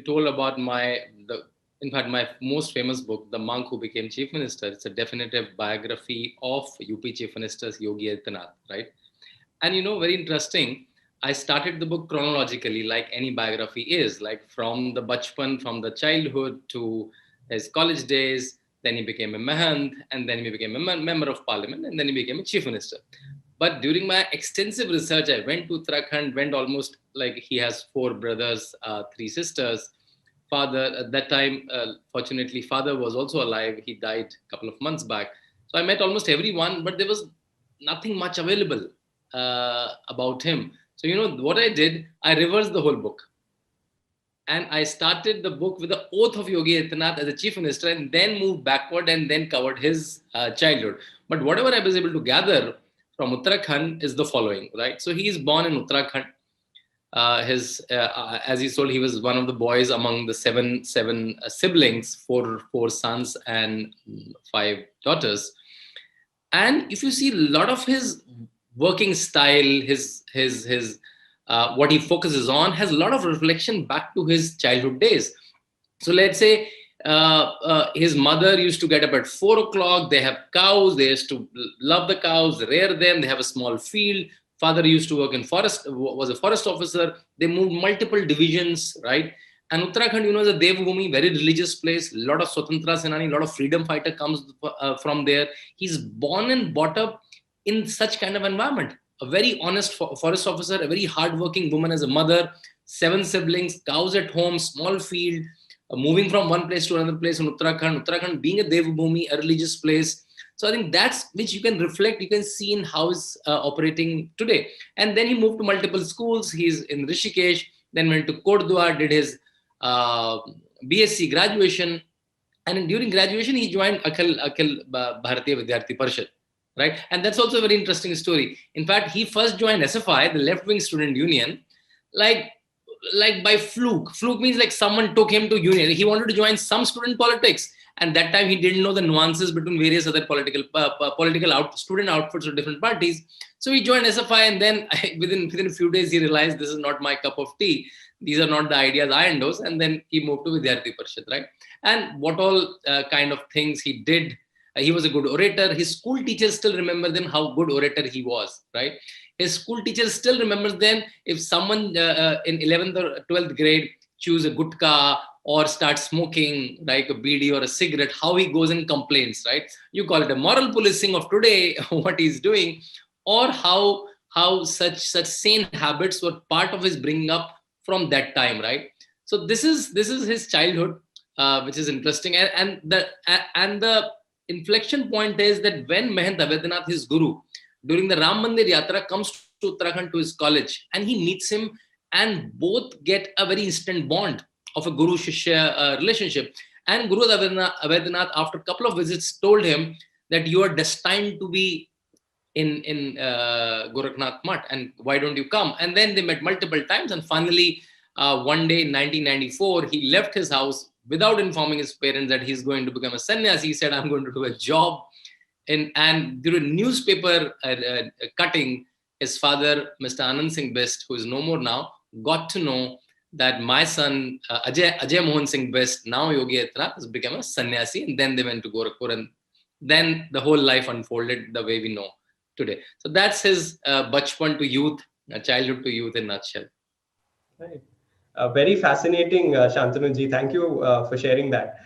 told about in fact, my most famous book, The Monk Who Became Chief Minister. It's a definitive biography of UP Chief Minister Yogi Adityanath, right? And very interesting. I started the book chronologically, like any biography is, like from the bachpan, from the childhood to his college days. Then he became a mahant, and then he became a member of parliament, and then he became a chief minister. But during my extensive research, I went to Uttarakhand, went almost like he has 4 brothers, 3 sisters. Father, at that time, fortunately, father was also alive. He died a couple of months back. So I met almost everyone, but there was nothing much available about him. So, what I did, I reversed the whole book. And I started the book with the oath of Yogi Adityanath as a chief minister, and then moved backward and then covered his childhood. But whatever I was able to gather from Uttarakhand is the following, right? So he is born in Uttarakhand. As he told, he was one of the boys among the seven siblings, four sons and 5 daughters. And if you see a lot of his working style, his what he focuses on has a lot of reflection back to his childhood days. So let's say his mother used to get up at 4 o'clock. They have cows. They used to love the cows, rear them. They have a small field. Father used to work in forest, was a forest officer. They moved multiple divisions, right? And Uttarakhand, is a Devbhumi, very religious place. A lot of Swatantra Senani, a lot of freedom fighter comes from there. He's born and brought up in such kind of environment. A very honest forest officer, a very hardworking woman as a mother, 7 siblings, cows at home, small field, moving from one place to another place in Uttarakhand. Uttarakhand being a Devbhumi, a religious place. So I think that's which you can reflect, you can see in how he's operating today. And then he moved to multiple schools. He's in Rishikesh, then went to Kordua, did his BSc graduation. And during graduation, he joined Akhil Bharatiya Vidyarthi Parishad, right? And that's also a very interesting story. In fact, he first joined SFI, the left-wing student union, like by fluke. Fluke means like someone took him to union. He wanted to join some student politics. And that time he didn't know the nuances between various other political student outfits of different parties. So he joined SFI, and then within a few days he realized this is not my cup of tea. These are not the ideas I endorse. And then he moved to Vidyarthi Parishad, right? And what all kind of things he did. He was a good orator. His school teachers still remember them, how good orator he was, right? His school teachers still remember them. If someone in 11th or 12th grade choose a gutka or start smoking like a bidi or a cigarette, how he goes and complains, right? You call it a moral policing of today, what he's doing, or how such sane habits were part of his bringing up from that time, right? So this is his childhood, which is interesting, and the inflection point is that when Mahant Adityanath, his guru, during the Ram Mandir Yatra, comes to Uttarakhand to his college, and he meets him, and both get a very instant bond of a guru-shishya relationship. And Guru Adityanath, after a couple of visits, told him that you are destined to be in Gorakhnath Mutt, and why don't you come? And then they met multiple times, and finally, one day in 1994, he left his house without informing his parents that he's going to become a sannyasi. He said, I'm going to do a job. And during a newspaper cutting, his father, Mr. Anand Singh Best, who is no more now, got to know that my son, Ajay Mohan Singh Best, now Yogi Adityanath, has become a sannyasi. And then they went to Gorakhpur, and then the whole life unfolded the way we know today. So that's his bachpan to youth, childhood to youth in a nutshell. Right. Very fascinating, Shantanu ji. Thank you for sharing that.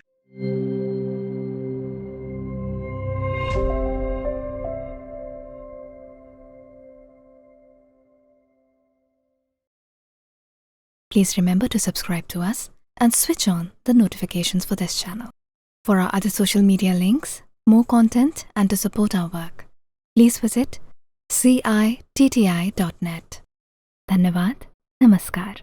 Please remember to subscribe to us and switch on the notifications for this channel. For our other social media links, more content, and to support our work, please visit citti.net. Dhanyavad. Namaskar.